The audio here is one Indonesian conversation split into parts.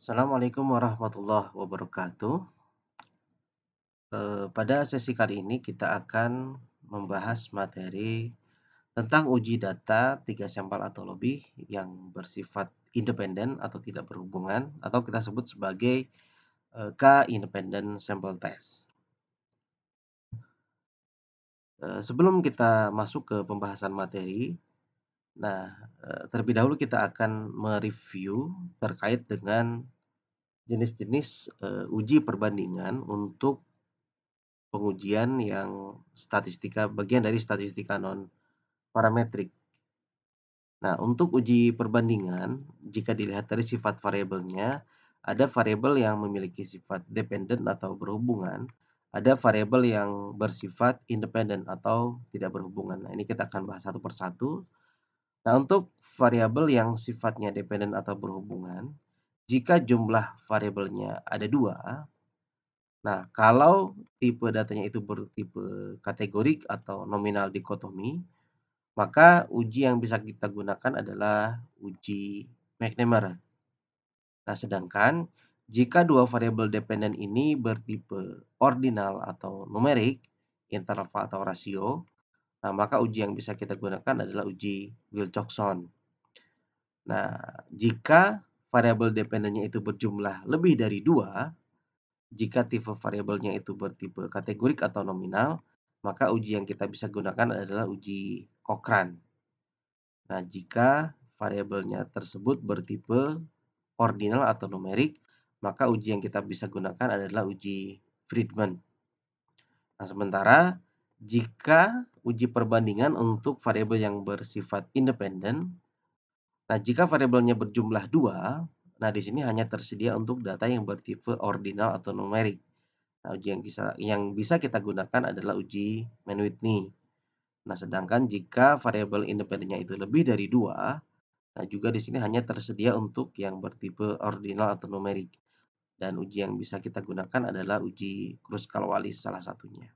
Assalamualaikum warahmatullahi wabarakatuh. Pada sesi kali ini kita akan membahas materi tentang uji data 3 sampel atau lebih yang bersifat independen atau tidak berhubungan atau kita sebut sebagai, K-independent sample test. Sebelum kita masuk ke pembahasan materi, nah, terlebih dahulu kita akan mereview terkait dengan jenis-jenis, uji perbandingan untuk pengujian yang bagian dari statistika non parametrik. Nah, untuk uji perbandingan, jika dilihat dari sifat variabelnya, ada variabel yang memiliki sifat dependen atau berhubungan, ada variabel yang bersifat independen atau tidak berhubungan. Nah, ini kita akan bahas satu persatu. Nah, untuk variabel yang sifatnya dependen atau berhubungan, jika jumlah variabelnya ada 2. Nah, kalau tipe datanya itu bertipe kategorik atau nominal dikotomi, maka uji yang bisa kita gunakan adalah uji McNamara. Nah, sedangkan jika dua variabel dependen ini bertipe ordinal atau numerik, interval atau rasio, nah maka uji yang bisa kita gunakan adalah uji Wilcoxon. Nah, jika variabel dependennya itu berjumlah lebih dari 2, jika tipe variabelnya itu bertipe kategorik atau nominal, maka uji yang kita bisa gunakan adalah uji Cochrane. Nah, jika variabelnya tersebut bertipe ordinal atau numerik, maka uji yang kita bisa gunakan adalah uji Friedman. Nah, sementara jika uji perbandingan untuk variabel yang bersifat independen, nah jika variabelnya berjumlah 2, nah di sini hanya tersedia untuk data yang bertipe ordinal atau numerik. Nah, uji yang bisa kita gunakan adalah uji Mann-Whitney. Nah, sedangkan jika variabel independennya itu lebih dari 2, nah juga di sini hanya tersedia untuk yang bertipe ordinal atau numerik. Dan uji yang bisa kita gunakan adalah uji Kruskal-Wallis salah satunya.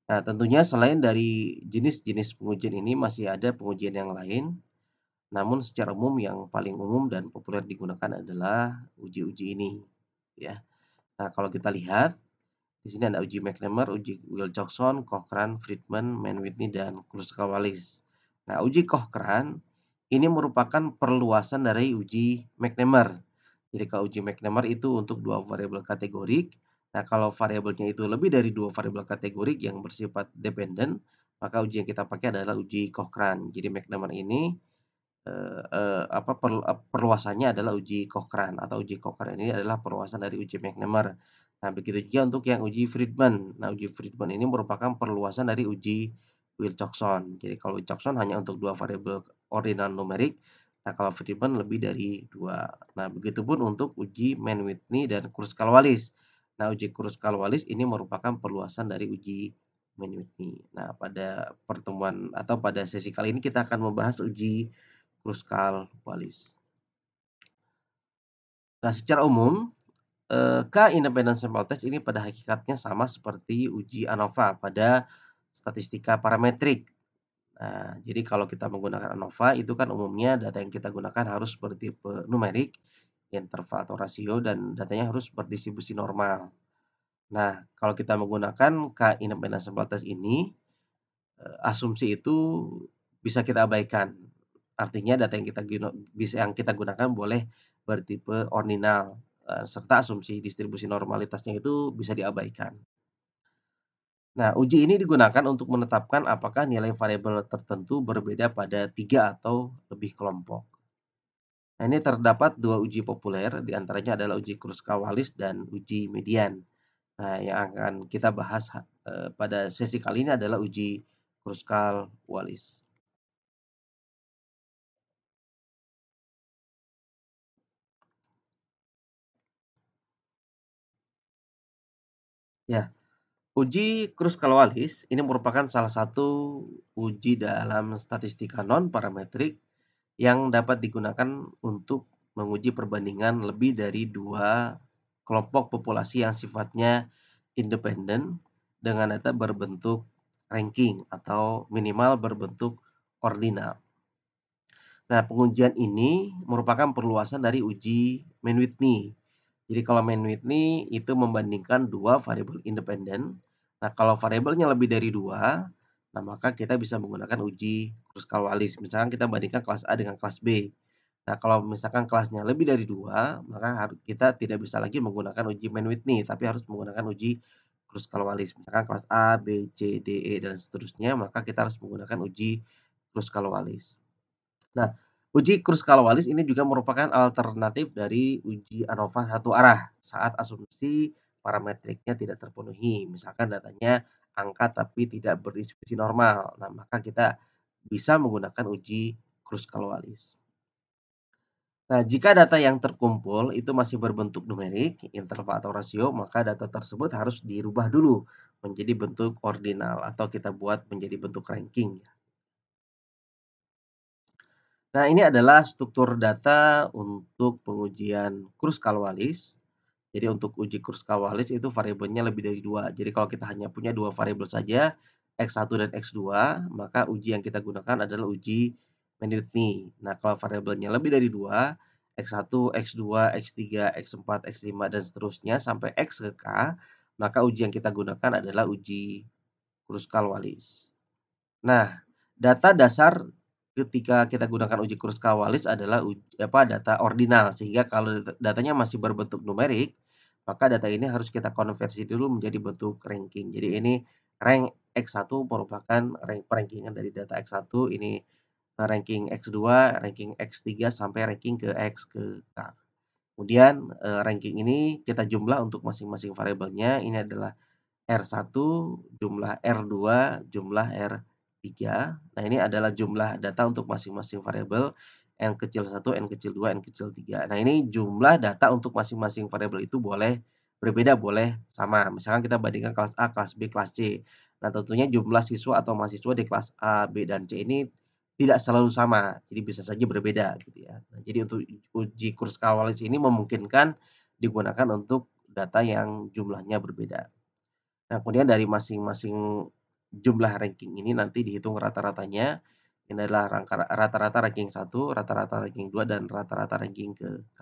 Nah, tentunya selain dari jenis-jenis pengujian ini masih ada pengujian yang lain, namun secara umum yang paling umum dan populer digunakan adalah uji-uji ini, ya. Nah, kalau kita lihat di sini ada uji McNamara, uji Wilcoxon, Cochrane, Friedman, Mann-Whitney, dan Kruskal-Wallis. Nah, uji Cochrane ini merupakan perluasan dari uji McNamara. Jadi kalau uji McNamara itu untuk dua variabel kategorik. Nah, kalau variabelnya itu lebih dari dua variabel kategorik yang bersifat dependen, maka uji yang kita pakai adalah uji Cochrane. Jadi McNamara ini perluasannya adalah uji Cochrane atau uji Cochrane ini adalah perluasan dari uji McNamara. Nah, begitu juga untuk yang uji Friedman. Nah, uji Friedman ini merupakan perluasan dari uji Wilcoxon. Jadi kalau Wilcoxon hanya untuk dua variabel ordinal numerik, nah kalau Friedman lebih dari 2. Nah, begitupun untuk uji Mann-Whitney dan Kruskal-Wallis. Nah, uji Kruskal-Wallis ini merupakan perluasan dari uji Mann-Whitney. Nah, pada pertemuan atau pada sesi kali ini kita akan membahas uji Kruskal-Wallis. Nah, secara umum, K-independent sample test ini pada hakikatnya sama seperti uji ANOVA pada statistika parametrik. Nah, jadi kalau kita menggunakan ANOVA itu kan umumnya data yang kita gunakan harus bertipe numerik, interval atau rasio, dan datanya harus berdistribusi normal. Nah, kalau kita menggunakan K-independent sample test ini, asumsi itu bisa kita abaikan. Artinya data yang kita gunakan boleh bertipe ordinal, serta asumsi distribusi normalitasnya itu bisa diabaikan. Nah, uji ini digunakan untuk menetapkan apakah nilai variabel tertentu berbeda pada 3 atau lebih kelompok. Nah, ini terdapat 2 uji populer, di antaranya adalah uji Kruskal-Wallis dan uji median. Nah, yang akan kita bahas pada sesi kali ini adalah uji Kruskal-Wallis. Ya. Uji Kruskal-Wallis ini merupakan salah satu uji dalam statistika non-parametrik yang dapat digunakan untuk menguji perbandingan lebih dari 2 kelompok populasi yang sifatnya independen dengan data berbentuk ranking atau minimal berbentuk ordinal. Nah, pengujian ini merupakan perluasan dari uji Mann-Whitney. Jadi kalau Mann-Whitney itu membandingkan 2 variabel independen. Nah, kalau variabelnya lebih dari 2, nah maka kita bisa menggunakan uji Kruskal-Wallis. Misalkan kita bandingkan kelas A dengan kelas B. Nah, kalau misalkan kelasnya lebih dari 2, maka kita tidak bisa lagi menggunakan uji Mann-Whitney, tapi harus menggunakan uji Kruskal-Wallis. Misalkan kelas A, B, C, D, E, dan seterusnya, maka kita harus menggunakan uji Kruskal-Wallis. Nah, uji Kruskal-Wallis ini juga merupakan alternatif dari uji ANOVA satu arah saat asumsi parametriknya tidak terpenuhi. Misalkan datanya angka tapi tidak berdistribusi normal. Nah, maka kita bisa menggunakan uji Kruskal-Wallis. Nah, jika data yang terkumpul itu masih berbentuk numerik, interval atau rasio, maka data tersebut harus dirubah dulu menjadi bentuk ordinal atau kita buat menjadi bentuk ranking. Nah, ini adalah struktur data untuk pengujian Kruskal-Wallis. Jadi untuk uji Kruskal-Wallis itu variabelnya lebih dari 2. Jadi kalau kita hanya punya 2 variabel saja, X1 dan X2, maka uji yang kita gunakan adalah uji Mann-Whitney. Nah, kalau variabelnya lebih dari 2, X1, X2, X3, X4, X5, dan seterusnya sampai X ke K, maka uji yang kita gunakan adalah uji Kruskal-Wallis. Nah, data dasar ketika kita gunakan uji Kruskal-Wallis adalah data ordinal, sehingga kalau datanya masih berbentuk numerik, maka data ini harus kita konversi dulu menjadi bentuk ranking. Jadi ini rank X1 merupakan ranking dari data X1, ini ranking X2, ranking X3, sampai ranking ke X ke K. Kemudian, ranking ini kita jumlah untuk masing-masing variabelnya, ini adalah R1, jumlah R2, jumlah R3. Nah, ini adalah jumlah data untuk masing-masing variabel, N kecil 1, N kecil 2, N kecil 3. Nah, ini jumlah data untuk masing-masing variabel itu boleh berbeda, boleh sama. Misalkan kita bandingkan kelas A, kelas B, kelas C. Nah, tentunya jumlah siswa atau mahasiswa di kelas A, B, dan C ini tidak selalu sama, jadi bisa saja berbeda gitu ya. Nah, jadi untuk uji Kruskal-Wallis ini memungkinkan digunakan untuk data yang jumlahnya berbeda. Nah, kemudian dari masing-masing jumlah ranking ini nanti dihitung rata-ratanya. Ini adalah rata-rata ranking 1, rata-rata ranking 2, dan rata-rata ranking ke K.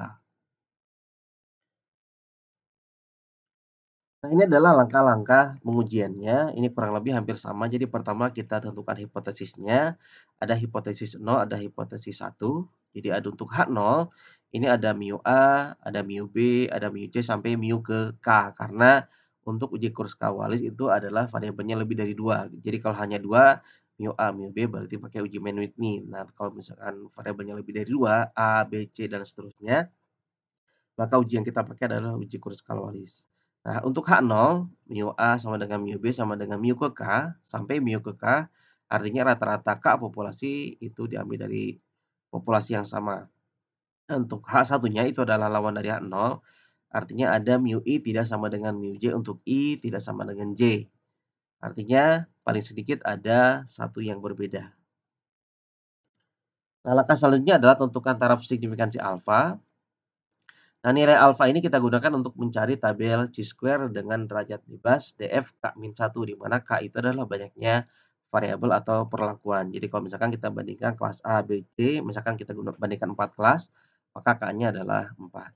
Nah, ini adalah langkah-langkah pengujiannya, ini kurang lebih hampir sama. Jadi pertama kita tentukan hipotesisnya, ada hipotesis 0, ada hipotesis 1. Jadi ada untuk H0, ini ada mu A, ada mu B, ada mu C, sampai mu ke K. Karena untuk uji Kruskal-Wallis itu adalah variabelnya lebih dari 2. Jadi kalau hanya 2, mu A, mu B, berarti pakai uji Mann-Whitney. Nah, kalau misalkan variabelnya lebih dari 2, A, B, C, dan seterusnya, maka uji yang kita pakai adalah uji Kruskal-Wallis. Nah, untuk H0, mu A sama dengan mu B sama dengan mu ke K, sampai mu ke K, artinya rata-rata K populasi itu diambil dari populasi yang sama. Nah, untuk H1-nya itu adalah lawan dari H0, artinya ada mu I tidak sama dengan mu J untuk I tidak sama dengan J. Artinya paling sedikit ada satu yang berbeda. Nah, langkah selanjutnya adalah tentukan taraf signifikansi alfa. Nah, nilai alfa ini kita gunakan untuk mencari tabel chi-square dengan derajat bebas df K-1, di mana K itu adalah banyaknya variabel atau perlakuan. Jadi kalau misalkan kita bandingkan kelas A, B, C, misalkan kita bandingkan 4 kelas, maka K-nya adalah 4.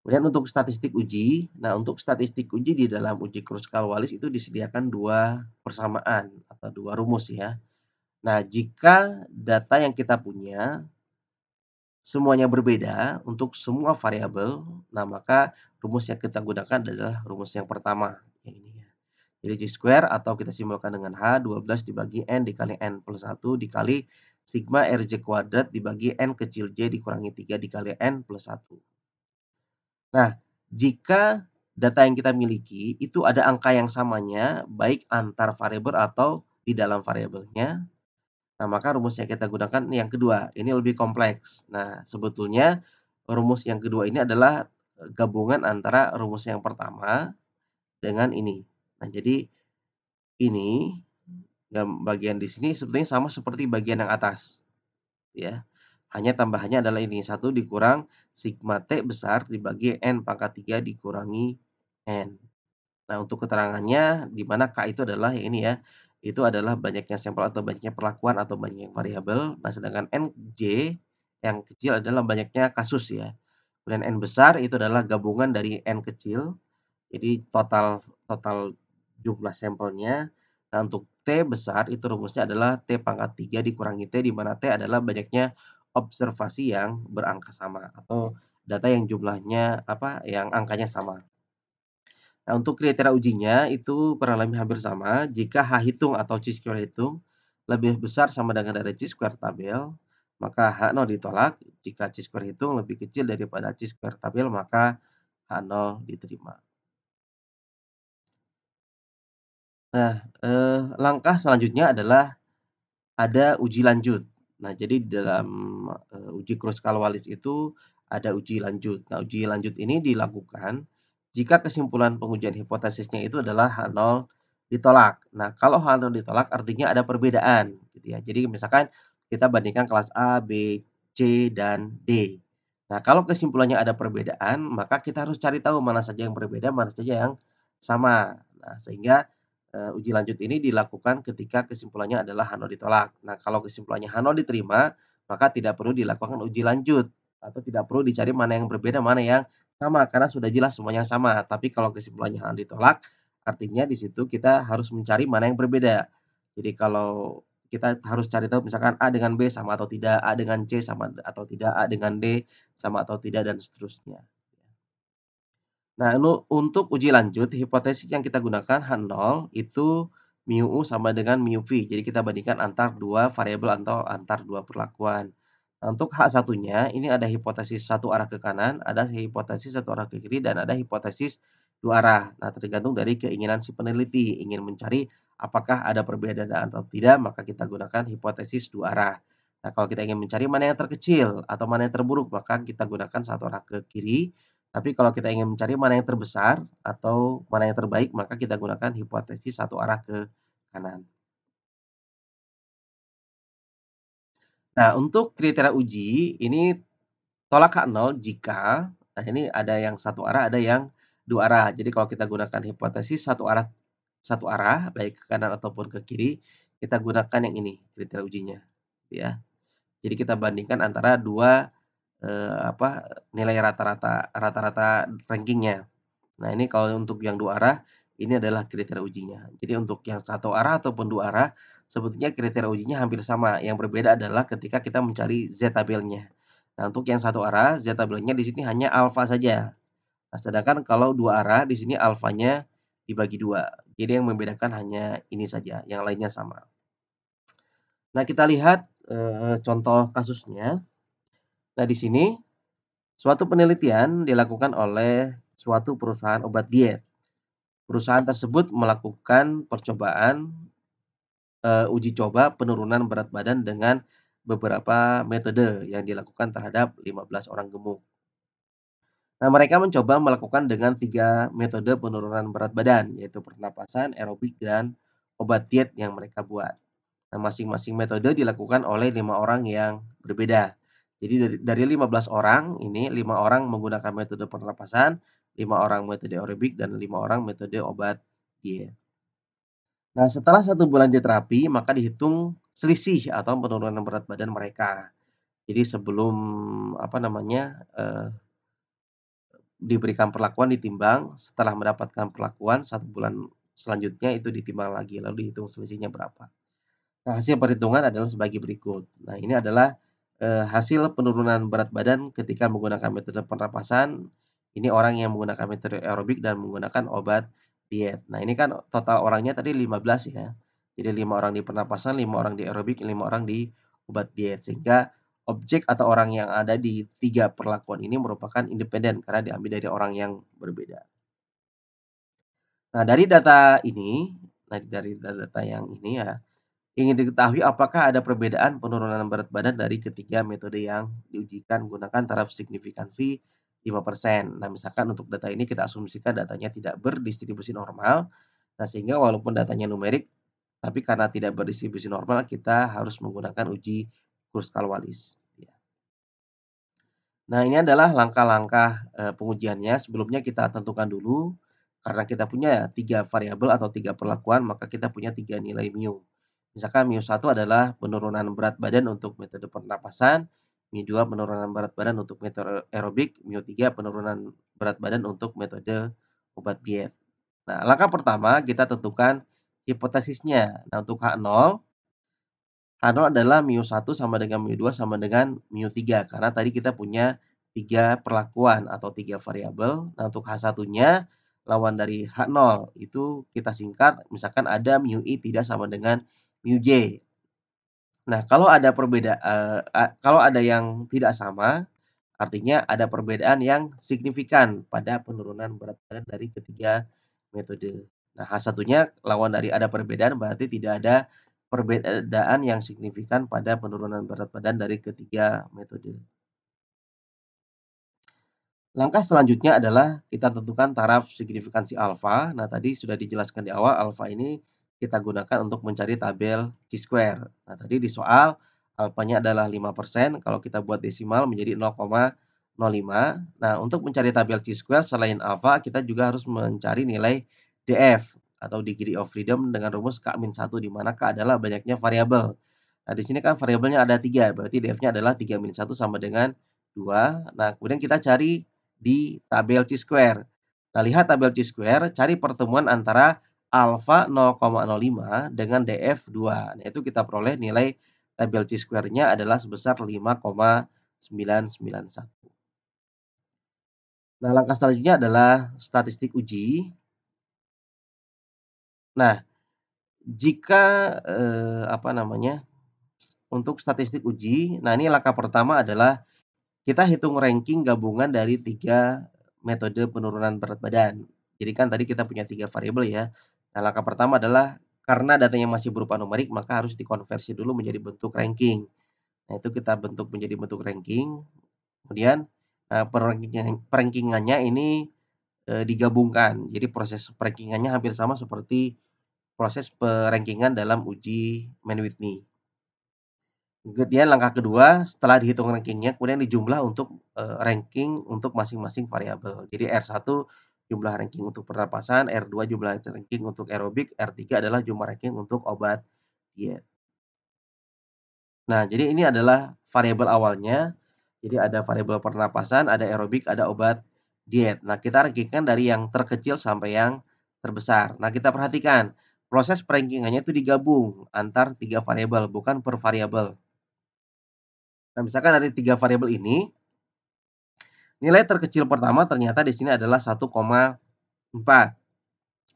Kemudian untuk statistik uji, nah untuk statistik uji di dalam uji Kruskal-Wallis itu disediakan 2 persamaan atau 2 rumus ya. Nah, jika data yang kita punya semuanya berbeda untuk semua variabel, nah maka rumus yang kita gunakan adalah rumus yang pertama, yang ini ya. Jadi chi-square atau kita simbolkan dengan H, 12 dibagi N dikali N plus 1 dikali sigma RJ kuadrat dibagi N kecil J dikurangi 3 dikali N plus 1. Nah, jika data yang kita miliki itu ada angka yang samanya, baik antar variabel atau di dalam variabelnya, nah, maka rumus yang kita gunakan yang kedua, ini lebih kompleks. Nah, sebetulnya rumus yang kedua ini adalah, gabungan antara rumus yang pertama dengan ini. Nah, jadi ini bagian di sini sebetulnya sama seperti bagian yang atas, ya. Hanya tambahannya adalah ini, 1 dikurang sigma T besar dibagi N pangkat 3 dikurangi N. Nah, untuk keterangannya di mana K itu adalah yang ini ya, itu adalah banyaknya sampel atau banyaknya perlakuan atau banyaknya variabel. Nah, sedangkan Nj yang kecil adalah banyaknya kasus ya. Kemudian N besar itu adalah gabungan dari N kecil, jadi total total jumlah sampelnya. Nah, untuk T besar itu rumusnya adalah T pangkat 3 dikurangi T, di mana T adalah banyaknya observasi yang berangka sama atau data yang jumlahnya yang angkanya sama. Nah, untuk kriteria ujinya itu kurang lebih hampir sama. Jika H hitung atau chi-square hitung lebih besar sama dengan dari chi-square tabel, maka H0 ditolak. Jika chi-square hitung lebih kecil daripada chi-square tabel, maka H0 diterima. Nah, langkah selanjutnya adalah ada uji lanjut. Nah, jadi dalam, uji Kruskal-Wallis itu ada uji lanjut. Nah, uji lanjut ini dilakukan jika kesimpulan pengujian hipotesisnya itu adalah H0 ditolak. Nah, kalau H0 ditolak artinya ada perbedaan gitu ya. Jadi misalkan kita bandingkan kelas A, B, C, dan D. Nah, kalau kesimpulannya ada perbedaan, maka kita harus cari tahu mana saja yang berbeda, mana saja yang sama. Nah, sehingga uji lanjut ini dilakukan ketika kesimpulannya adalah H0 ditolak. Nah, kalau kesimpulannya H0 diterima, maka tidak perlu dilakukan uji lanjut atau tidak perlu dicari mana yang berbeda, mana yang sama, karena sudah jelas semuanya sama. Tapi kalau kesimpulannya H0 ditolak, artinya di situ kita harus mencari mana yang berbeda. Jadi kalau kita harus cari tahu misalkan A dengan B sama atau tidak, A dengan C sama atau tidak, A dengan D sama atau tidak, dan seterusnya. Nah, untuk uji lanjut, hipotesis yang kita gunakan H0 itu mu U sama dengan mu V. Jadi kita bandingkan antar dua variabel atau antar dua perlakuan. Nah, untuk H1-nya, ini ada hipotesis satu arah ke kanan, ada hipotesis satu arah ke kiri, dan ada hipotesis dua arah. Nah, tergantung dari keinginan si peneliti. Ingin mencari apakah ada perbedaan atau tidak, maka kita gunakan hipotesis dua arah. Nah, kalau kita ingin mencari mana yang terkecil atau mana yang terburuk, maka kita gunakan satu arah ke kiri. Tapi kalau kita ingin mencari mana yang terbesar atau mana yang terbaik, maka kita gunakan hipotesis satu arah ke kanan. Nah, untuk kriteria uji, ini tolak H0 jika, nah ini ada yang satu arah, ada yang dua arah. Jadi kalau kita gunakan hipotesis satu arah, baik ke kanan ataupun ke kiri, kita gunakan yang ini kriteria ujinya, ya. Jadi kita bandingkan antara dua, nilai rata-rata rankingnya. Nah, ini kalau untuk yang dua arah, ini adalah kriteria ujinya. Jadi untuk yang satu arah ataupun dua arah, sebetulnya kriteria ujinya hampir sama. Yang berbeda adalah ketika kita mencari Z-tabelnya. Nah, untuk yang satu arah, Z-tabelnya di sini hanya alfa saja. Nah, sedangkan kalau dua arah, di sini alfanya dibagi dua. Jadi yang membedakan hanya ini saja, yang lainnya sama. Nah, kita lihat contoh kasusnya. Nah, di sini suatu penelitian dilakukan oleh suatu perusahaan obat diet. Perusahaan tersebut melakukan percobaan, uji coba penurunan berat badan dengan beberapa metode yang dilakukan terhadap 15 orang gemuk. Nah, mereka mencoba melakukan dengan 3 metode penurunan berat badan, yaitu pernapasan, aerobik, dan obat diet yang mereka buat. Nah, masing-masing metode dilakukan oleh 5 orang yang berbeda. Jadi dari 15 orang ini, 5 orang menggunakan metode pernapasan, 5 orang metode aerobik, dan 5 orang metode obat diet. Nah, setelah 1 bulan diterapi, maka dihitung selisih atau penurunan berat badan mereka. Jadi sebelum, diberikan perlakuan ditimbang, setelah mendapatkan perlakuan 1 bulan selanjutnya itu ditimbang lagi, lalu dihitung selisihnya berapa. Nah, hasil perhitungan adalah sebagai berikut. Nah, ini adalah, hasil penurunan berat badan ketika menggunakan metode pernapasan. Ini orang yang menggunakan metode aerobik dan menggunakan obat diet. Nah, ini kan total orangnya tadi 15 ya. Jadi 5 orang di pernapasan, 5 orang di aerobik, 5 orang di obat diet. Sehingga objek atau orang yang ada di 3 perlakuan ini merupakan independen karena diambil dari orang yang berbeda. Nah, dari data ini, dari data yang ini ya, ingin diketahui apakah ada perbedaan penurunan berat badan dari ketiga metode yang diujikan menggunakan taraf signifikansi 5%. Nah, misalkan untuk data ini kita asumsikan datanya tidak berdistribusi normal. Nah, sehingga walaupun datanya numerik, tapi karena tidak berdistribusi normal, kita harus menggunakan uji Kruskal-Wallis. Ya. Nah, ini adalah langkah-langkah pengujiannya. Sebelumnya kita tentukan dulu karena kita punya 3 variabel atau 3 perlakuan, maka kita punya 3 nilai mu. Misalkan mu 1 adalah penurunan berat badan untuk metode pernapasan, mu 2 penurunan berat badan untuk metode aerobik, mu 3 penurunan berat badan untuk metode obat diet. Nah, langkah pertama kita tentukan hipotesisnya. Nah, untuk H0 adalah mu 1 sama dengan mu 2 sama dengan mu 3 karena tadi kita punya 3 perlakuan atau 3 variabel. Nah, untuk H1-nya lawan dari H0 itu kita singkat misalkan ada mu i tidak sama dengan mu j. Nah, kalau ada yang tidak sama, artinya ada perbedaan yang signifikan pada penurunan berat badan dari ketiga metode. Nah, H1-nya lawan dari ada perbedaan berarti tidak ada perbedaan yang signifikan pada penurunan berat badan dari ketiga metode. Langkah selanjutnya adalah kita tentukan taraf signifikansi alfa. Nah, tadi sudah dijelaskan di awal, alfa ini kita gunakan untuk mencari tabel chi-square. Nah, tadi di soal alfanya adalah 5%, kalau kita buat desimal menjadi 0,05. Nah, untuk mencari tabel chi-square selain alfa, kita juga harus mencari nilai df atau degree of freedom dengan rumus K-1, di mana K adalah banyaknya variabel. Nah, di sini kan variabelnya ada 3, berarti df-nya adalah 3-1 sama dengan 2. Nah, kemudian kita cari di tabel chi-square. Nah, lihat tabel chi-square, cari pertemuan antara alfa 0,05 dengan df 2. Nah, itu kita peroleh nilai tabel chi-square-nya adalah sebesar 5,991. Nah, langkah selanjutnya adalah statistik uji. Nah, jika, untuk statistik uji, nah ini langkah pertama adalah kita hitung ranking gabungan dari 3 metode penurunan berat badan. Jadi kan tadi kita punya 3 variabel ya. Nah, langkah pertama adalah karena datanya masih berupa numerik, maka harus dikonversi dulu menjadi bentuk ranking. Nah, itu kita bentuk menjadi bentuk ranking, kemudian, per-ranking-annya ini, digabungkan. Jadi proses per-ranking-annya hampir sama seperti proses per-ranking-an dalam uji Mann-Whitney. Kemudian langkah kedua, setelah dihitung rankingnya, kemudian dijumlah untuk, ranking untuk masing-masing variabel. Jadi R1 jumlah ranking untuk pernapasan, R2 jumlah ranking untuk aerobik, R3 adalah jumlah ranking untuk obat diet. Nah, jadi ini adalah variabel awalnya. Jadi ada variabel pernapasan, ada aerobik, ada obat diet. Nah, kita rankingkan dari yang terkecil sampai yang terbesar. Nah, kita perhatikan proses per-ranking-annya itu digabung antar 3 variabel, bukan per variabel. Nah, misalkan dari 3 variabel ini, nilai terkecil pertama ternyata di sini adalah 1,4.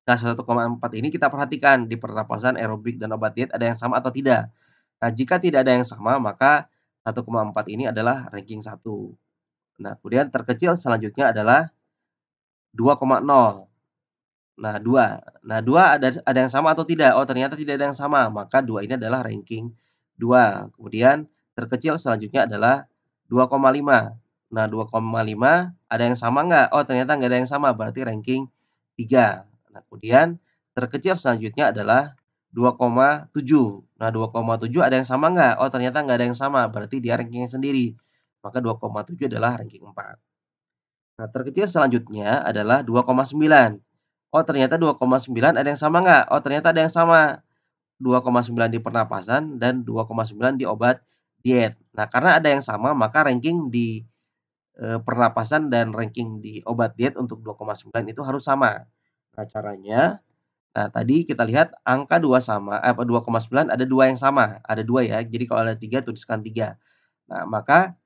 Nah, 1,4 ini kita perhatikan di pernapasan, aerobik, dan obat diet ada yang sama atau tidak. Nah, jika tidak ada yang sama, maka 1,4 ini adalah ranking 1. Nah, kemudian terkecil selanjutnya adalah 2,0. Nah, 2. Nah, 2 ada yang sama atau tidak? Oh, ternyata tidak ada yang sama, maka 2 ini adalah ranking 2. Kemudian terkecil selanjutnya adalah 2,5. Nah, 2,5 ada yang sama nggak? Oh, ternyata nggak ada yang sama, berarti ranking 3. Nah, kemudian terkecil selanjutnya adalah 2,7. Nah, 2,7 ada yang sama nggak? Oh, ternyata nggak ada yang sama, berarti dia ranking sendiri. Maka 2,7 adalah ranking 4. Nah, terkecil selanjutnya adalah 2,9. Oh, ternyata 2,9 ada yang sama nggak? Oh, ternyata ada yang sama. 2,9 di pernapasan dan 2,9 di obat diet. Nah, karena ada yang sama maka ranking di, pernapasan dan ranking di obat diet untuk 2,9 itu harus sama. Nah, caranya, nah tadi kita lihat angka 2,9 ada 2 yang sama, ada 2 ya. Jadi kalau ada 3 tuliskan 3. Nah, maka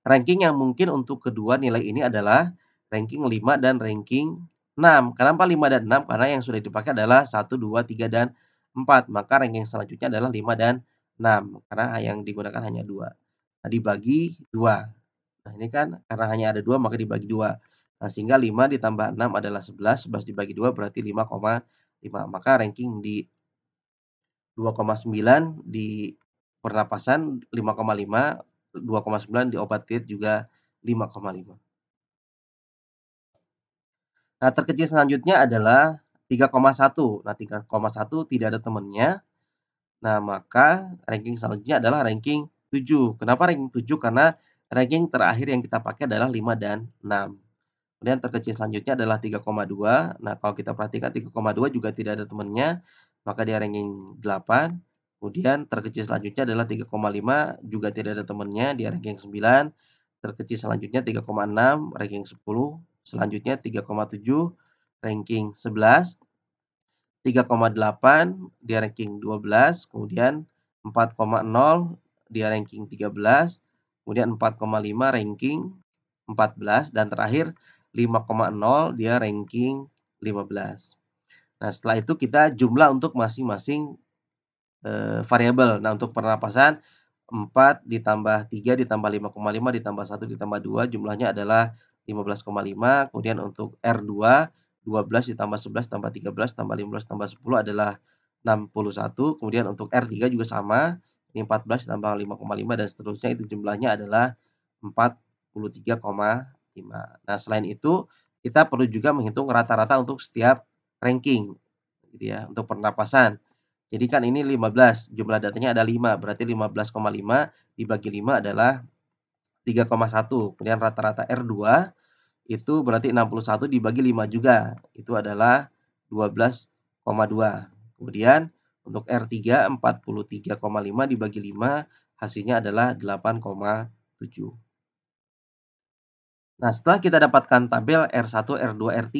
ranking yang mungkin untuk kedua nilai ini adalah ranking 5 dan ranking 6. Kenapa 5 dan 6? Karena yang sudah dipakai adalah 1, 2, 3, dan 4. Maka ranking selanjutnya adalah 5 dan 6. Karena yang digunakan hanya 2. Nah, dibagi 2. Nah, ini kan karena hanya ada 2 maka dibagi 2. Nah, sehingga 5 ditambah 6 adalah 11. 11 dibagi 2 berarti 5,5. Maka ranking di 2,9 di pernapasan, 5,5, 2,9 di obat diet juga 5,5. Nah, terkecil selanjutnya adalah 3,1. Nah, 3,1 tidak ada temannya. Nah, maka ranking selanjutnya adalah ranking 7. Kenapa ranking 7? Karena ranking terakhir yang kita pakai adalah 5 dan 6. kemudian terkecil selanjutnya adalah 3,2. Nah, kalau kita perhatikan 3,2 juga tidak ada temannya, maka dia ranking 8. Kemudian terkecil selanjutnya adalah 3,5, juga tidak ada temannya, dia ranking 9. Terkecil selanjutnya 3,6, ranking 10. Selanjutnya 3,7, ranking 11. 3,8 dia ranking 12, kemudian 4,0 dia ranking 13, kemudian 4,5 ranking 14, dan terakhir 5,0 dia ranking 15. Nah, setelah itu kita jumlah untuk masing-masing variabel. Nah, untuk pernapasan 4 ditambah 3 ditambah 5,5 ditambah 1 ditambah 2 jumlahnya adalah 15,5. Kemudian untuk R2, 12 ditambah 11 tambah 13 tambah 15 tambah 10 adalah 61. Kemudian untuk R3 juga sama, ini 14 ditambah 5,5 dan seterusnya, itu jumlahnya adalah 43,5. Nah, selain itu kita perlu juga menghitung rata-rata untuk setiap ranking gitu ya, untuk pernapasan. Jadi kan ini 15, jumlah datanya ada 5, berarti 15,5 dibagi 5 adalah 3,1. Kemudian rata-rata R2 itu berarti 61 dibagi 5 juga, itu adalah 12,2. Kemudian untuk R3 43,5 dibagi 5 hasilnya adalah 8,7. Nah, setelah kita dapatkan tabel R1, R2, R3,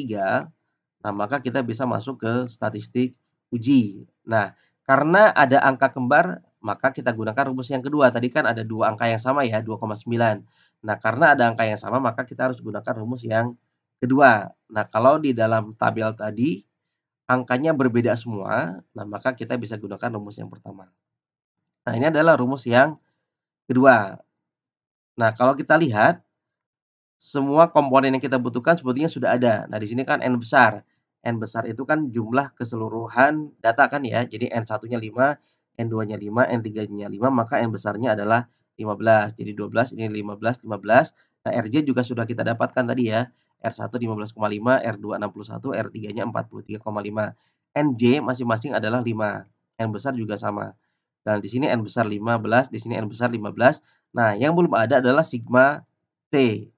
nah maka kita bisa masuk ke statistik uji. Nah, karena ada angka kembar, maka kita gunakan rumus yang kedua. Tadi kan ada dua angka yang sama ya, 2,9. Nah, karena ada angka yang sama, maka kita harus gunakan rumus yang kedua. Nah, kalau di dalam tabel tadi angkanya berbeda semua, nah maka kita bisa gunakan rumus yang pertama. Nah, ini adalah rumus yang kedua. Nah, kalau kita lihat semua komponen yang kita butuhkan sebetulnya sudah ada. Nah, di sini kan N besar. N besar itu kan jumlah keseluruhan data kan ya. Jadi N1-nya 5, N2-nya 5, N3-nya 5, maka N besarnya adalah 15. Jadi 12, ini 15, 15. Nah, RJ juga sudah kita dapatkan tadi ya. R1 15,5, R2 61, R3-nya 43,5. NJ masing-masing adalah 5. N besar juga sama. Dan di sini N besar 15, di sini N besar 15. Nah, yang belum ada adalah sigma T.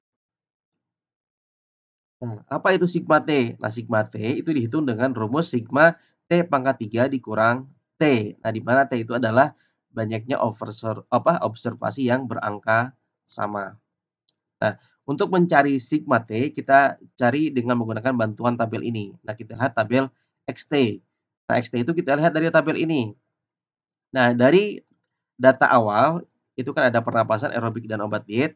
Nah, apa itu sigma T? Nah, sigma T itu dihitung dengan rumus sigma T pangkat 3 dikurang T. Nah, di mana T itu adalah banyaknya observasi yang berangka sama. Nah, untuk mencari sigma T, kita cari dengan menggunakan bantuan tabel ini. Nah, kita lihat tabel XT. Nah, XT itu kita lihat dari tabel ini. Nah, dari data awal, itu kan ada pernapasan, aerobik, dan obat diet.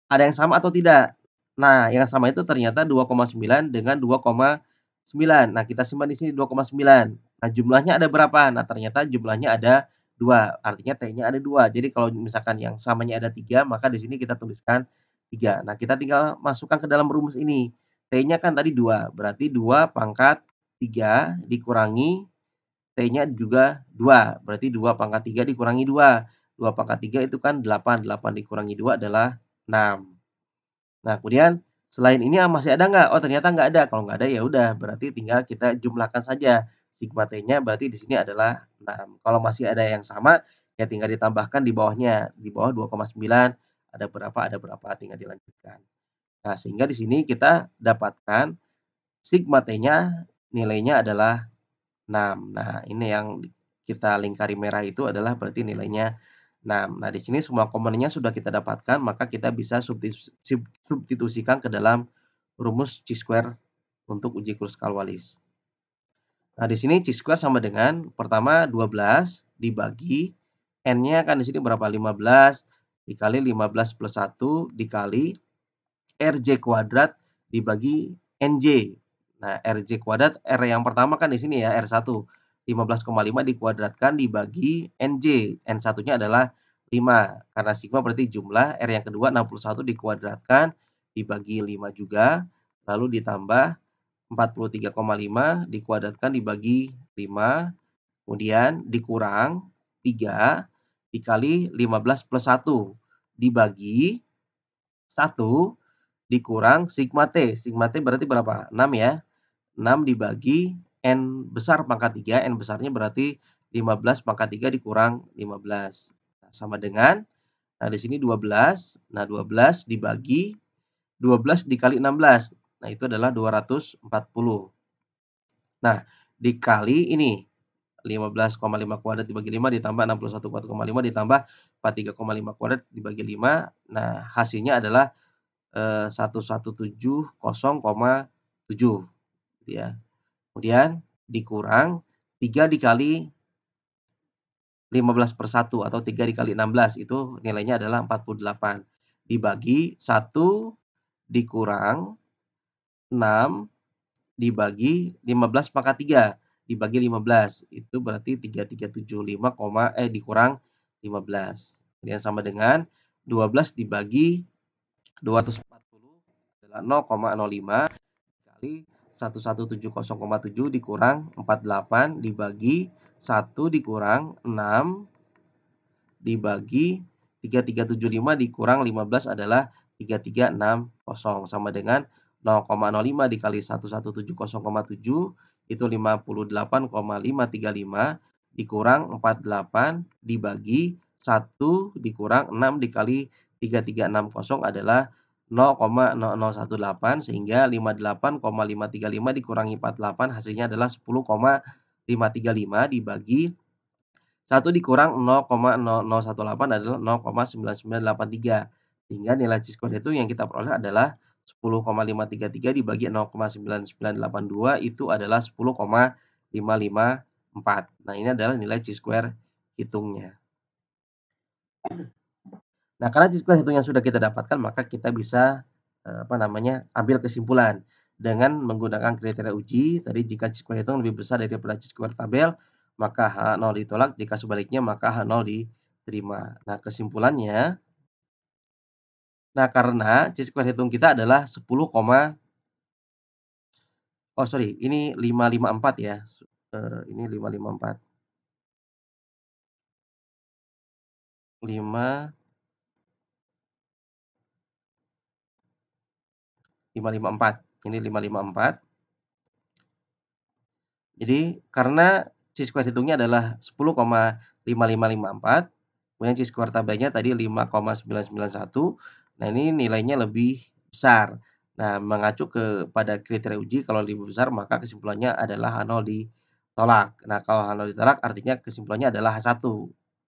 Ada yang sama atau tidak? Nah, yang sama itu ternyata 2,9 dengan 2,9. Nah, kita simpan di sini 2,9. Nah, jumlahnya ada berapa? Nah, ternyata jumlahnya ada 2, artinya T-nya ada 2. Jadi kalau misalkan yang samanya ada 3, maka di sini kita tuliskan 3. Nah, kita tinggal masukkan ke dalam rumus ini. T-nya kan tadi 2, berarti 2 pangkat 3 dikurangi T-nya juga 2, berarti 2 pangkat 3 dikurangi 2. 2 pangkat 3 itu kan 8, 8 dikurangi 2 adalah 6. Nah, kemudian selain ini masih ada nggak? Oh, ternyata nggak ada. Kalau nggak ada, ya udah berarti tinggal kita jumlahkan saja. Sigma T-nya berarti di sini adalah 6. Kalau masih ada yang sama, ya tinggal ditambahkan di bawahnya. Di bawah 2,9 ada berapa, tinggal dilanjutkan. Nah, sehingga di sini kita dapatkan sigma T-nya nilainya adalah 6. Nah, ini yang kita lingkari merah itu adalah berarti nilainya 6. Nah, di sini semua komponennya sudah kita dapatkan, maka kita bisa substitusikan ke dalam rumus chi-square untuk uji Kruskal-Wallis. Nah, di sini chi-square sama dengan pertama 12 dibagi N-nya kan di sini berapa? 15 dikali 15 plus 1 dikali RJ kuadrat dibagi NJ. Nah, RJ kuadrat, R yang pertama kan di sini ya, R1. 15,5 dikuadratkan dibagi NJ. N1-nya adalah 5. Karena sigma berarti jumlah. R yang kedua 61 dikuadratkan dibagi 5 juga. Lalu ditambah 43,5 dikuadratkan dibagi 5. Kemudian dikurang 3 dikali 15 plus 1 dibagi 1 dikurang sigma T. Sigma T berarti berapa? 6 ya. 6 dibagi N besar pangkat 3, N besarnya berarti 15 pangkat 3 dikurang 15. Nah, sama dengan, nah di sini 12. Nah, 12 dibagi 12 dikali 16. Nah, itu adalah 240. Nah, dikali ini 15,5 kuadrat dibagi 5 ditambah 61,5 ditambah 43,5 kuadrat dibagi 5. Nah, hasilnya adalah 1170,7 gitu ya. Kemudian dikurang 3 dikali 15/1 atau 3 dikali 16 itu nilainya adalah 48. Dibagi 1 dikurang 6 dibagi 15 pangkat 3 dibagi 15, itu berarti 3375, dikurang 15. Kemudian sama dengan 12 dibagi 240 adalah 0,05 kali 1170,7 dikurang 48 dibagi 1 dikurang 6 dibagi 3375 dikurang 15 adalah 3360 sama dengan 0,05 dikali 1170,7 itu 58,535 dikurang 48 dibagi 1 dikurang 6 dikali 3360 adalah 0,0018 sehingga 58,535 dikurangi 48 hasilnya adalah 10,535 dibagi 1 dikurang 0,0018 adalah 0,9983 sehingga nilai chi-square itu yang kita peroleh adalah 10,533 dibagi 0,9982 itu adalah 10,554. Nah, ini adalah nilai chi-square hitungnya. Nah, karena chi-square hitung yang sudah kita dapatkan maka kita bisa, ambil kesimpulan dengan menggunakan kriteria uji. Tadi jika chi-square hitung lebih besar daripada chi-square tabel, maka H0 ditolak, jika sebaliknya maka H0 diterima. Nah, kesimpulannya, karena chi-square hitung kita adalah 10, ini 554 ya, ini 554. 554, ini 554. Jadi karena chi-square hitungnya adalah 10,5554, kemudian chi-square tabelnya tadi 5,991. Nah, ini nilainya lebih besar. Nah, mengacu kepada kriteria uji kalau lebih besar maka kesimpulannya adalah H0 ditolak. Nah, kalau H0 ditolak artinya kesimpulannya adalah H1.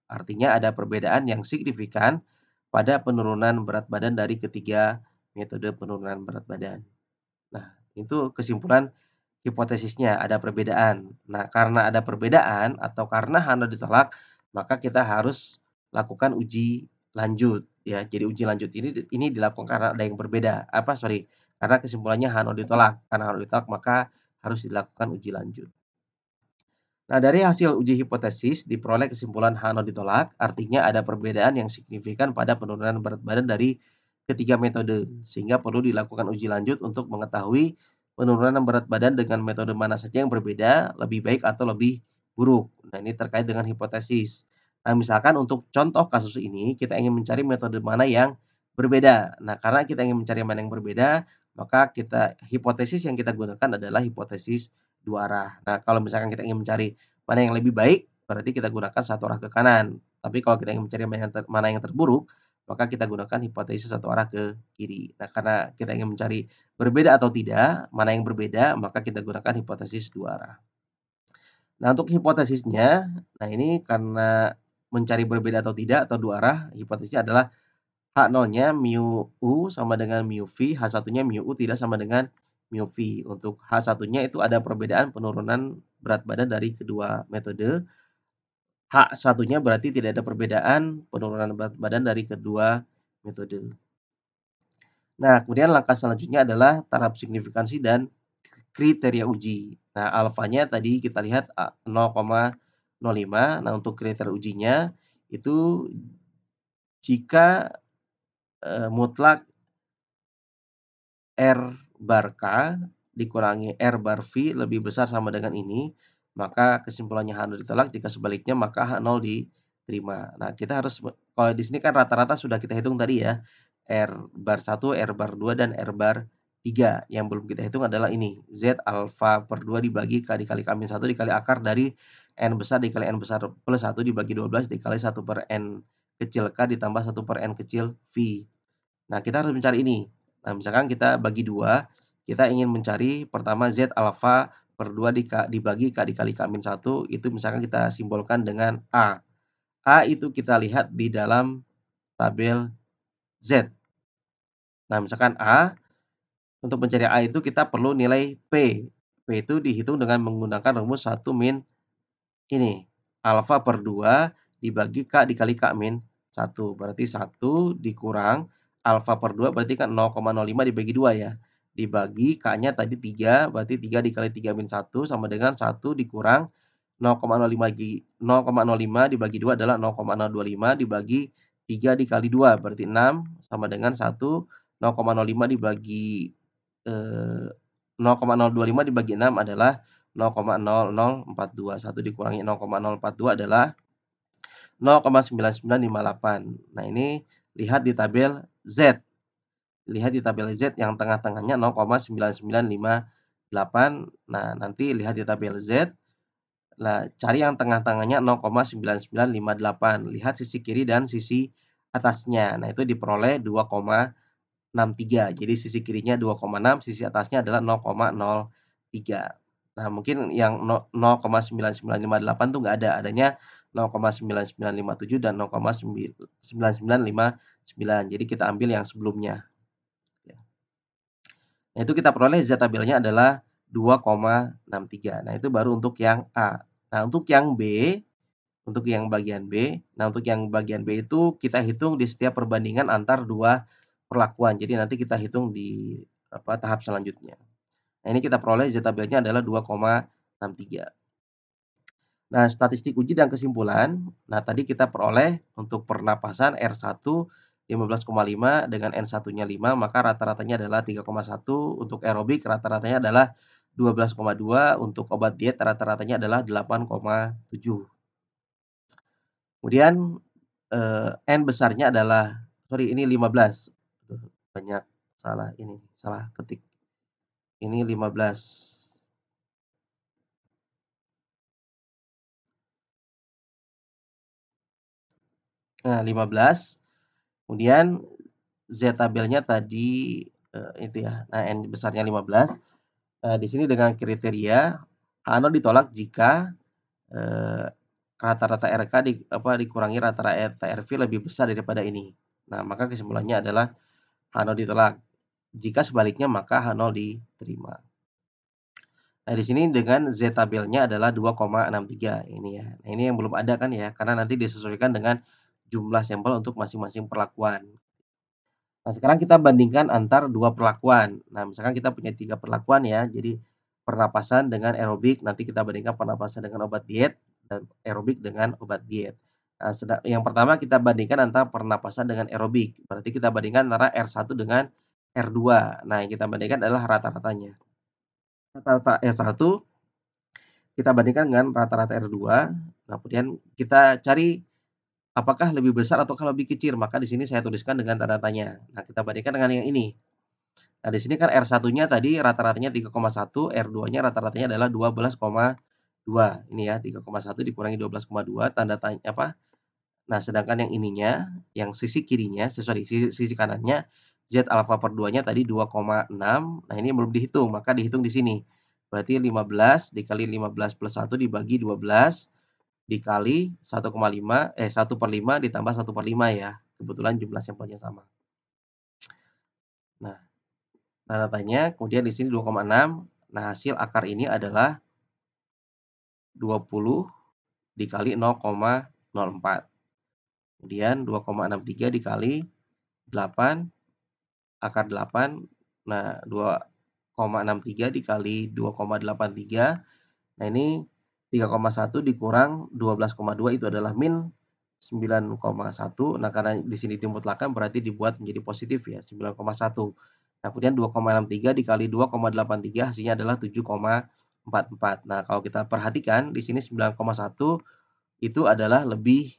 Artinya ada perbedaan yang signifikan pada penurunan berat badan dari ketiga metode penurunan berat badan. Nah, itu kesimpulan hipotesisnya, ada perbedaan. Nah, karena ada perbedaan atau karena H0 ditolak, maka kita harus lakukan uji lanjut ya. Jadi uji lanjut ini dilakukan karena ada yang berbeda. Karena kesimpulannya H0 ditolak. Karena H0 ditolak maka harus dilakukan uji lanjut. Nah, dari hasil uji hipotesis diperoleh kesimpulan H0 ditolak, artinya ada perbedaan yang signifikan pada penurunan berat badan dari ketiga metode, sehingga perlu dilakukan uji lanjut untuk mengetahui penurunan berat badan dengan metode mana saja yang berbeda, lebih baik atau lebih buruk. Nah, ini terkait dengan hipotesis. Nah, misalkan untuk contoh kasus ini, kita ingin mencari metode mana yang berbeda. Nah, karena kita ingin mencari mana yang berbeda, maka hipotesis yang kita gunakan adalah hipotesis dua arah. Nah, kalau misalkan kita ingin mencari mana yang lebih baik, berarti kita gunakan satu arah ke kanan. Tapi kalau kita ingin mencari mana yang terburuk, maka kita gunakan hipotesis satu arah ke kiri. Nah, karena kita ingin mencari berbeda atau tidak, mana yang berbeda, maka kita gunakan hipotesis dua arah. Nah, untuk hipotesisnya, nah ini karena mencari berbeda atau tidak atau dua arah, hipotesisnya adalah H0-nya mu U sama dengan mu V, H1-nya mu U tidak sama dengan mu V. Untuk H1-nya itu ada perbedaan penurunan berat badan dari kedua metode. H1-nya berarti tidak ada perbedaan penurunan berat badan dari kedua metode. Nah, kemudian langkah selanjutnya adalah taraf signifikansi dan kriteria uji. Nah, alfanya tadi kita lihat 0,05. Nah, untuk kriteria ujinya itu jika mutlak R bar K dikurangi R bar V lebih besar sama dengan ini, maka kesimpulannya H0 ditolak, jika sebaliknya maka H0 diterima. Nah, kita harus kalau di sini kan rata-rata sudah kita hitung tadi ya, R bar 1, R bar 2, dan R bar 3. Yang belum kita hitung adalah ini, Z alfa per 2 dibagi K dikali K-1 dikali akar dari N besar dikali N besar plus 1 dibagi 12 dikali 1 per N kecil K ditambah 1 per N kecil V. Nah, kita harus mencari ini. Nah, misalkan kita bagi 2, kita ingin mencari pertama Z alfa per 2 dibagi K dikali K-1, itu misalkan kita simbolkan dengan A. A itu kita lihat di dalam tabel Z. Nah, misalkan A, untuk mencari A itu kita perlu nilai P. P itu dihitung dengan menggunakan rumus 1 min ini, alfa per 2 dibagi K dikali K-1. Berarti 1 dikurang alfa per 2 berarti kan 0,05 dibagi 2 ya. Dibagi K-nya tadi 3, berarti 3 dikali 3-1 sama dengan 1 dikurang 0,05 dibagi 2 adalah 0,025 dibagi 3 dikali 2 berarti 6 sama dengan 1, 0,05 dibagi, 0,025 dibagi 6 adalah 0,0042. 1 dikurangi 0,042 adalah 0,9958. Nah, ini lihat di tabel Z. Lihat di tabel Z yang tengah-tengahnya 0,9958. Nah, nanti lihat di tabel Z. Nah, cari yang tengah-tengahnya 0,9958. Lihat sisi kiri dan sisi atasnya. Nah, itu diperoleh 2,63. Jadi sisi kirinya 2,6, sisi atasnya adalah 0,03. Nah, mungkin yang 0,9958 tuh nggak ada, adanya 0,9957 dan 0,9959. Jadi kita ambil yang sebelumnya, ya. Nah, itu kita peroleh Z tabelnya adalah 2,63. Nah, itu baru untuk yang A. Nah, untuk yang B, untuk yang bagian B, nah untuk yang bagian B itu kita hitung di setiap perbandingan antar 2 perlakuan. Jadi nanti kita hitung di tahap selanjutnya. Nah, ini kita peroleh Z tabelnya adalah 2,63. Nah, statistik uji dan kesimpulan. Nah, tadi kita peroleh untuk pernapasan R1 15,5 dengan N1-nya 5, maka rata-ratanya adalah 3,1. Untuk aerobik rata-ratanya adalah 12,2, untuk obat diet rata-ratanya adalah 8,7. Kemudian, N besarnya adalah sorry ini 15. Banyak salah ini, salah ketik. Ini 15. Nah, 15. Kemudian Z tabelnya tadi, itu ya. Nah, N besarnya 15. Nah, di sini dengan kriteria H0 ditolak jika, eee, rata-rata RK dikurangi rata-rata RV lebih besar daripada ini. Nah, maka kesimpulannya adalah H0 ditolak. Jika sebaliknya maka H0 diterima. Nah, di sini dengan Z tabelnya adalah 2,63 ini ya. Nah, ini yang belum ada kan ya, karena nanti disesuaikan dengan jumlah sampel untuk masing-masing perlakuan. Nah, sekarang kita bandingkan antar 2 perlakuan. Nah, misalkan kita punya 3 perlakuan ya, jadi pernapasan dengan aerobik, nanti kita bandingkan pernapasan dengan obat diet dan aerobik dengan obat diet. Nah, yang pertama kita bandingkan antara pernapasan dengan aerobik, berarti kita bandingkan antara R1 dengan R2. Nah, yang kita bandingkan adalah rata-ratanya. Rata-rata R1 kita bandingkan dengan rata-rata R2. Nah, kemudian kita cari apakah lebih besar ataukah lebih kecil, maka di sini saya tuliskan dengan tanda tanya. Nah, kita bandingkan dengan yang ini. Nah, di sini kan R1-nya tadi rata-ratanya 3,1, R2-nya rata-ratanya adalah 12,2. Ini ya, 3,1 dikurangi 12,2 tanda tanya nah, sedangkan yang ininya, yang sisi kirinya, sisi kanannya Z alfa per 2-nya tadi 2,6. Nah, ini belum dihitung, maka dihitung di sini. Berarti 15 dikali 15 plus 1 dibagi 12 dikali 1/5 ditambah 1/5 ya. Kebetulan jumlah sampelnya sama. Nah, tanda tanya, kemudian di sini 2,6. Nah, hasil akar ini adalah 20 dikali 0,04. Kemudian 2,63 dikali 8, akar 8. Nah, 2,63 dikali 2,83. Nah, ini 3,1 dikurang 12,2 itu adalah min 9,1. Nah, karena di sini dimutlakkan berarti dibuat menjadi positif ya, 9,1. Nah, kemudian 2,63 dikali 2,83 hasilnya adalah 7,44. Nah, kalau kita perhatikan di sini 9,1 itu adalah lebih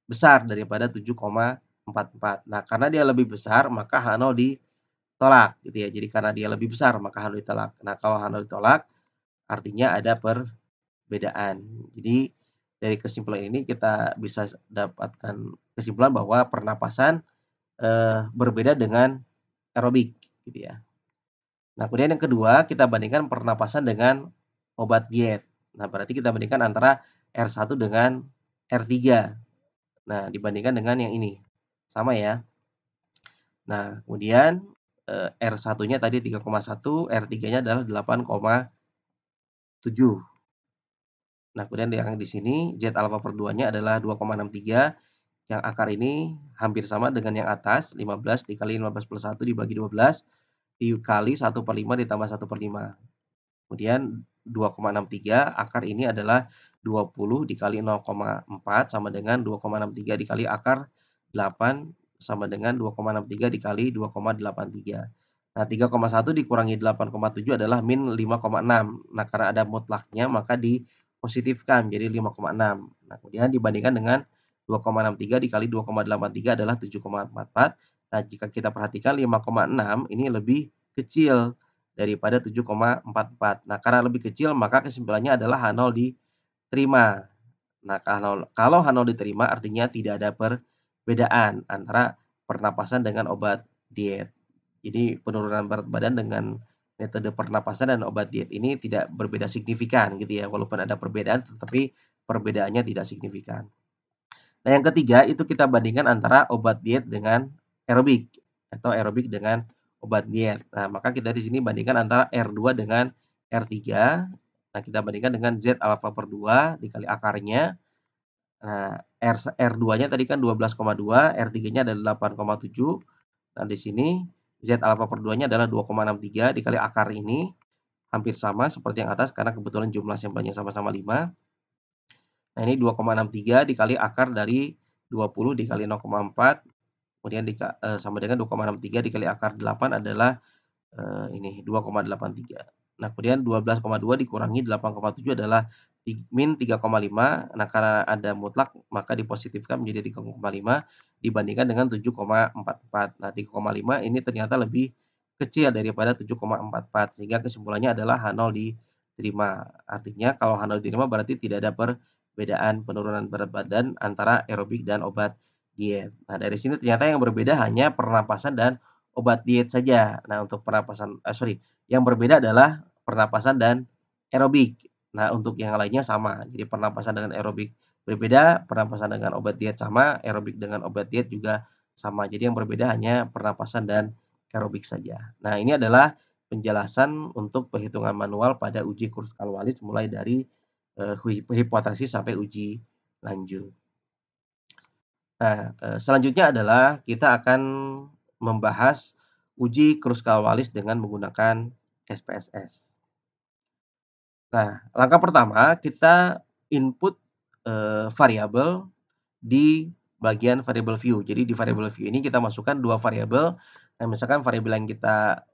besar daripada 7,44. Nah, karena dia lebih besar maka H0 ditolak gitu ya. Jadi karena dia lebih besar maka H0 ditolak. Nah, kalau H0 ditolak artinya ada perbedaan. Jadi dari kesimpulan ini kita bisa dapatkan kesimpulan bahwa pernapasan, berbeda dengan aerobik gitu ya. Nah, kemudian yang kedua, kita bandingkan pernapasan dengan obat diet. Nah, berarti kita bandingkan antara R1 dengan R3. Nah, dibandingkan dengan yang ini, sama ya. Nah, kemudian, R1-nya tadi 3,1, R3-nya adalah 8,7. Nah, kemudian yang di sini Z alfa per 2-nya adalah 2,63, yang akar ini hampir sama dengan yang atas, 15 dikali 15 + 1 dibagi 12, dikali 1/5 ditambah 1/5. Kemudian 2,63 akar ini adalah 20 dikali 0,4 sama dengan 2,63 dikali akar 8 sama dengan 2,63 dikali 2,83. Nah, 3,1 dikurangi 8,7 adalah min 5,6. Nah, karena ada mutlaknya maka dipositifkan jadi 5,6. Nah, kemudian dibandingkan dengan 2,63 dikali 2,83 adalah 7,44. Nah, jika kita perhatikan 5,6 ini lebih kecil daripada 7,44. Nah, karena lebih kecil maka kesimpulannya adalah H0 diterima. Nah, kalau H0 diterima artinya tidak ada perbedaan antara pernapasan dengan obat diet. Jadi penurunan berat badan dengan metode pernapasan dan obat diet ini tidak berbeda signifikan gitu ya, walaupun ada perbedaan tetapi perbedaannya tidak signifikan. Nah, yang ketiga itu kita bandingkan antara obat diet dengan aerobik atau aerobik dengan obat diet. Nah, maka kita di sini bandingkan antara R2 dengan R3. Nah, kita bandingkan dengan Z alfa per 2 dikali akarnya. Nah, R2-nya tadi kan 12,2, R3-nya adalah 8,7. Nah, di sini Z alfa per 2-nya adalah 2,63 dikali akar ini, hampir sama seperti yang atas karena kebetulan jumlah sampelnya sama-sama 5. Nah, ini 2,63 dikali akar dari 20 dikali 0,4, kemudian sama dengan 2,63 dikali akar 8 adalah, ini 2,83. Nah, kemudian 12,2 dikurangi 8,7 adalah min 3,5. Nah, karena ada mutlak maka dipositifkan menjadi 3,5 dibandingkan dengan 7,44. Nah, 3,5 ini ternyata lebih kecil daripada 7,44 sehingga kesimpulannya adalah H0 diterima. Artinya kalau H0 diterima berarti tidak ada perbedaan penurunan berat badan antara aerobik dan obat diet. Nah, dari sini ternyata yang berbeda hanya pernapasan dan obat diet saja. Nah, untuk yang berbeda adalah pernapasan dan aerobik. Nah, untuk yang lainnya sama. Jadi pernapasan dengan aerobik berbeda, pernapasan dengan obat diet sama, aerobik dengan obat diet juga sama. Jadi yang berbeda hanya pernapasan dan aerobik saja. Nah, ini adalah penjelasan untuk perhitungan manual pada uji Kruskal-Wallis mulai dari hipotesis sampai uji lanjut. Nah, selanjutnya adalah kita akan membahas uji Kruskal-Wallis dengan menggunakan SPSS. Nah, langkah pertama kita input, variabel di bagian variable view. Jadi di variable view ini kita masukkan 2 variabel. Nah, misalkan variabel yang kita,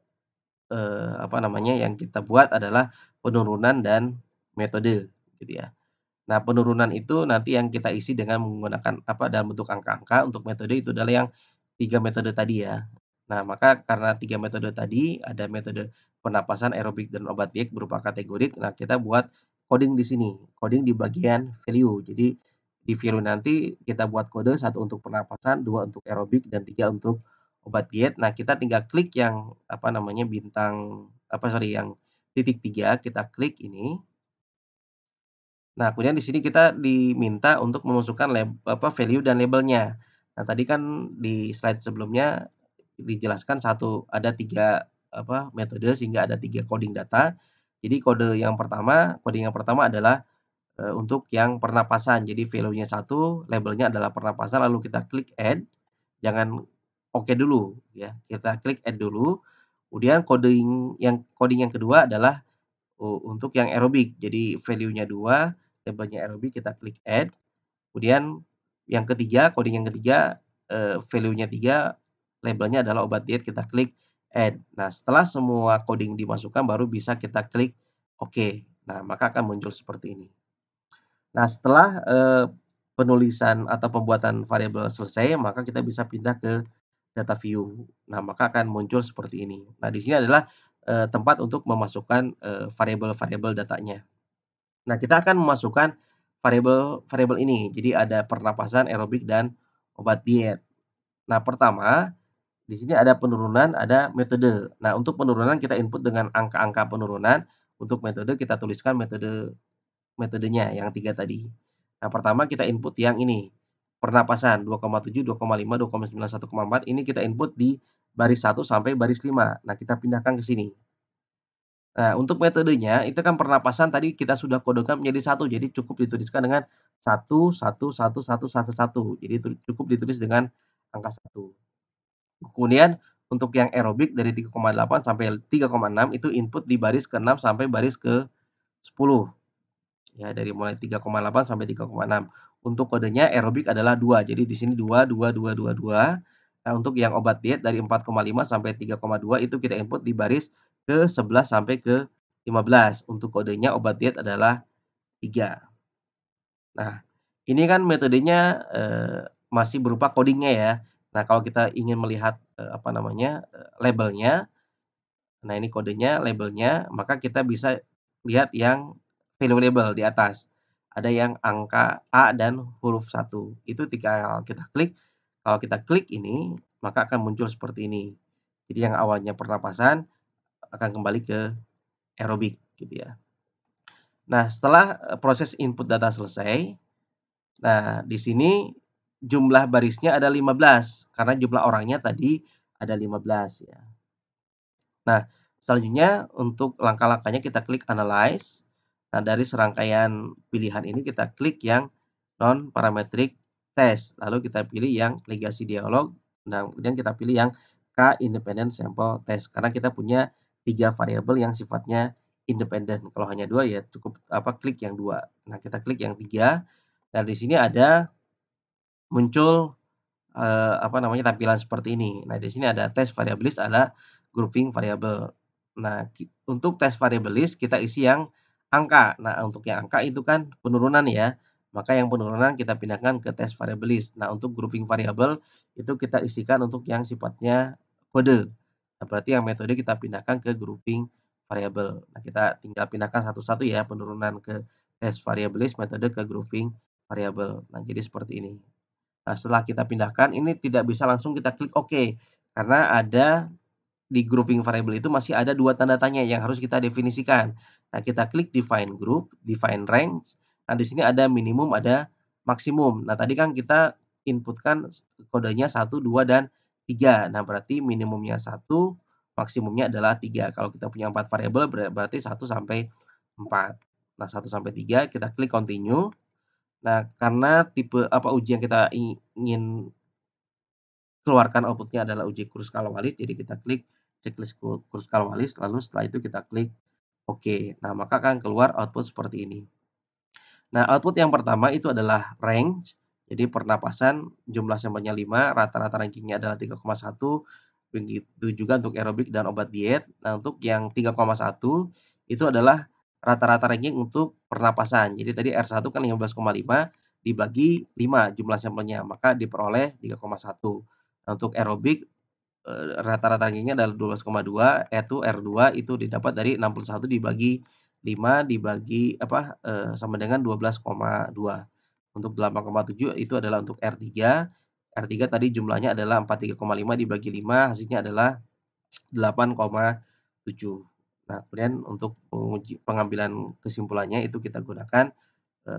yang kita buat adalah penurunan dan metode gitu ya. Nah, penurunan itu nanti yang kita isi dengan menggunakan dalam bentuk angka-angka. Untuk metode itu adalah yang 3 metode tadi ya. Nah, maka karena 3 metode tadi, ada metode pernapasan, aerobik, dan obat diet berupa kategorik. Nah, kita buat coding di sini, coding di bagian value. Jadi di value nanti kita buat kode, 1 untuk pernapasan, 2 untuk aerobik, dan 3 untuk obat diet. Nah, kita tinggal klik yang yang titik 3, kita klik ini. Nah, kemudian di sini kita diminta untuk memasukkan value dan labelnya. Nah, tadi kan di slide sebelumnya dijelaskan ada 3 metode sehingga ada 3 coding data. Jadi coding yang pertama adalah, untuk yang pernapasan. Jadi value-nya 1, labelnya adalah pernapasan, lalu kita klik add, jangan oke dulu ya, kita klik add dulu. Kemudian coding yang kedua adalah untuk yang aerobik. Jadi value-nya 2, labelnya aerobik, kita klik add. Kemudian coding yang ketiga, value-nya 3, labelnya adalah obat diet, kita klik add. Nah, setelah semua coding dimasukkan baru bisa kita klik oke. Nah, maka akan muncul seperti ini. Nah, setelah, penulisan atau pembuatan variabel selesai, maka kita bisa pindah ke data view. Nah, maka akan muncul seperti ini. Nah, di sini adalah, tempat untuk memasukkan, variabel-variabel datanya. Nah, kita akan memasukkan variabel-variabel ini. Jadi ada pernapasan, aerobik, dan obat diet. Nah, pertama Di sini ada penurunan, ada metode. Nah, untuk penurunan kita input dengan angka-angka penurunan, untuk metode kita tuliskan metodenya yang 3 tadi. Nah, pertama kita input yang ini, pernapasan 2,7, 2,5, 2,9, 1,4 ini kita input di baris 1 sampai baris 5. Nah, kita pindahkan ke sini. Nah, untuk metodenya itu kan pernapasan tadi kita sudah kodekan menjadi satu, jadi cukup dituliskan dengan 1, 1, 1, 1, 1, 1. Jadi cukup ditulis dengan angka 1. Kemudian untuk yang aerobik dari 3,8 sampai 3,6 itu input di baris ke-6 sampai baris ke-10. Ya, dari mulai 3,8 sampai 3,6. Untuk kodenya aerobik adalah 2. Jadi di sini 2, 2, 2, 2, 2. Nah, untuk yang obat diet dari 4,5 sampai 3,2 itu kita input di baris ke-11 sampai ke-15. Untuk kodenya obat diet adalah 3. Nah, ini kan metodenya, masih berupa coding-nya ya. Nah, kalau kita ingin melihat, apa namanya, labelnya, nah ini kodenya, labelnya, maka kita bisa lihat yang value label di atas. Ada yang angka A dan huruf 1. Itu ketika kita klik, kalau kita klik ini, maka akan muncul seperti ini. Jadi yang awalnya pernapasan akan kembali ke aerobik gitu ya. Nah, setelah, proses input data selesai, nah di sini jumlah barisnya ada 15 karena jumlah orangnya tadi ada 15 ya. Nah, selanjutnya untuk langkah-langkahnya kita klik analyze. Nah, dari serangkaian pilihan ini kita klik yang non parametric test, lalu kita pilih yang legasi dialog, nah kemudian kita pilih yang K independent sample test karena kita punya 3 variabel yang sifatnya independen. Kalau hanya 2 ya cukup klik yang 2. Nah, kita klik yang 3 dan di sini ada muncul tampilan seperti ini. Nah, di sini ada test variablis, ada grouping variabel. Nah, untuk test variablis kita isi yang angka. Nah, untuk yang angka itu kan penurunan ya, maka yang penurunan kita pindahkan ke test variablis. Nah, untuk grouping variabel itu kita isikan untuk yang sifatnya kode. Nah, berarti yang metode kita pindahkan ke grouping variabel. Nah, kita tinggal pindahkan satu-satu ya, penurunan ke test variablis, metode ke grouping variabel. Nah, jadi seperti ini. Nah, setelah kita pindahkan, ini tidak bisa langsung kita klik oke, karena ada di grouping variable itu masih ada 2 tanda tanya yang harus kita definisikan. Nah, kita klik define group, define range. Nah, di sini ada minimum, ada maksimum. Nah, tadi kan kita inputkan kodenya 1, 2, dan 3. Nah, berarti minimumnya 1, maksimumnya adalah 3. Kalau kita punya 4 variabel berarti 1 sampai 4. Nah, 1 sampai 3 kita klik continue. Nah, karena tipe uji yang kita ingin keluarkan output-nya adalah uji kurs skala-walis, jadi kita klik checklist kurs skala-walis, lalu setelah itu kita klik oke. Nah, maka akan keluar output seperti ini. Nah, output yang pertama itu adalah range, jadi pernapasan jumlah sampelnya 5, rata-rata rankingnya adalah 3,1, begitu juga untuk aerobik dan obat diet. Nah, untuk yang 3,1 itu adalah rata-rata ranking untuk pernapasan. Jadi tadi R1 kan 15,5 dibagi 5 jumlah sampelnya, maka diperoleh 3,1. Nah, untuk aerobik rata-rata rankingnya adalah 12,2, yaitu R2 itu didapat dari 61 dibagi 5 dibagi sama dengan 12,2. Untuk 8,7 itu adalah untuk R3. R3 tadi jumlahnya adalah 43,5 dibagi 5 hasilnya adalah 8,7. Nah, kemudian untuk pengambilan kesimpulannya itu kita gunakan,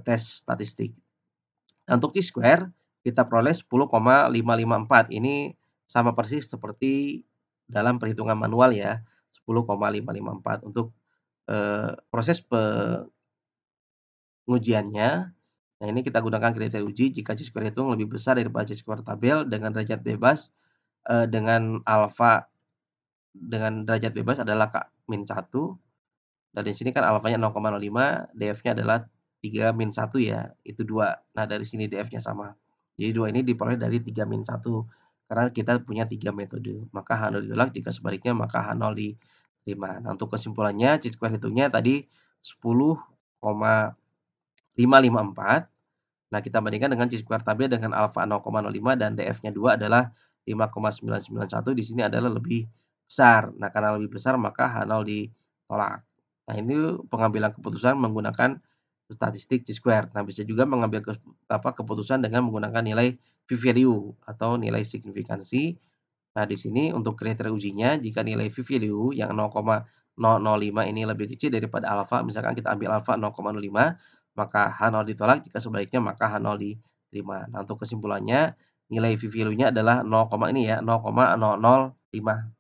tes statistik. Nah, untuk T-square kita peroleh 10,554. Ini sama persis seperti dalam perhitungan manual ya, 10,554. Untuk, proses pengujiannya, nah ini kita gunakan kriteria uji jika Chi-square hitung lebih besar daripada Chi-square tabel dengan derajat bebas, dengan alfa dengan derajat bebas adalah K-1. Dan di sini kan alfanya 0,05, DF-nya adalah 3-1 ya, itu 2. Nah, dari sini DF-nya sama. Jadi 2 ini diperoleh dari 3-1, karena kita punya 3 metode. Maka H0 ditolak, jika sebaliknya maka H0 diterima. Nah, untuk kesimpulannya, chi-square hitungnya tadi 10,554. Nah, kita bandingkan dengan chi-square tabel dengan alfa 0,05 dan DF-nya 2 adalah 5,991, di sini adalah lebih besar. Nah, karena lebih besar maka H0 ditolak. Nah, ini pengambilan keputusan menggunakan statistik chi-square. Nah, bisa juga mengambil keputusan dengan menggunakan nilai p-value atau nilai signifikansi. Nah, di sini untuk kriteria ujinya jika nilai v-value yang 0,005 ini lebih kecil daripada alfa, misalkan kita ambil alfa 0,05, maka H0 ditolak, jika sebaliknya maka H0 diterima. Nah, untuk kesimpulannya nilai v-value-nya adalah 0, ini ya, 0,005.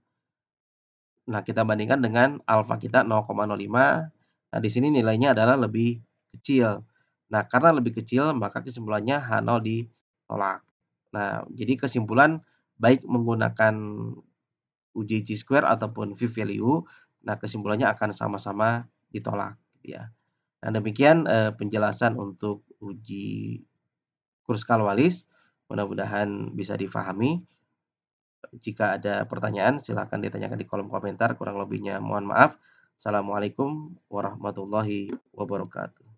Nah, kita bandingkan dengan alfa kita 0,05. Nah, di sini nilainya adalah lebih kecil. Nah, karena lebih kecil maka kesimpulannya H0 ditolak. Nah, jadi kesimpulan baik menggunakan uji chi-square ataupun v-value, nah kesimpulannya akan sama-sama ditolak gitu ya. Nah, demikian, penjelasan untuk uji Kruskal-Wallis, mudah-mudahan bisa difahami. Jika ada pertanyaan silakan ditanyakan di kolom komentar, kurang lebihnya mohon maaf. Assalamualaikum warahmatullahi wabarakatuh.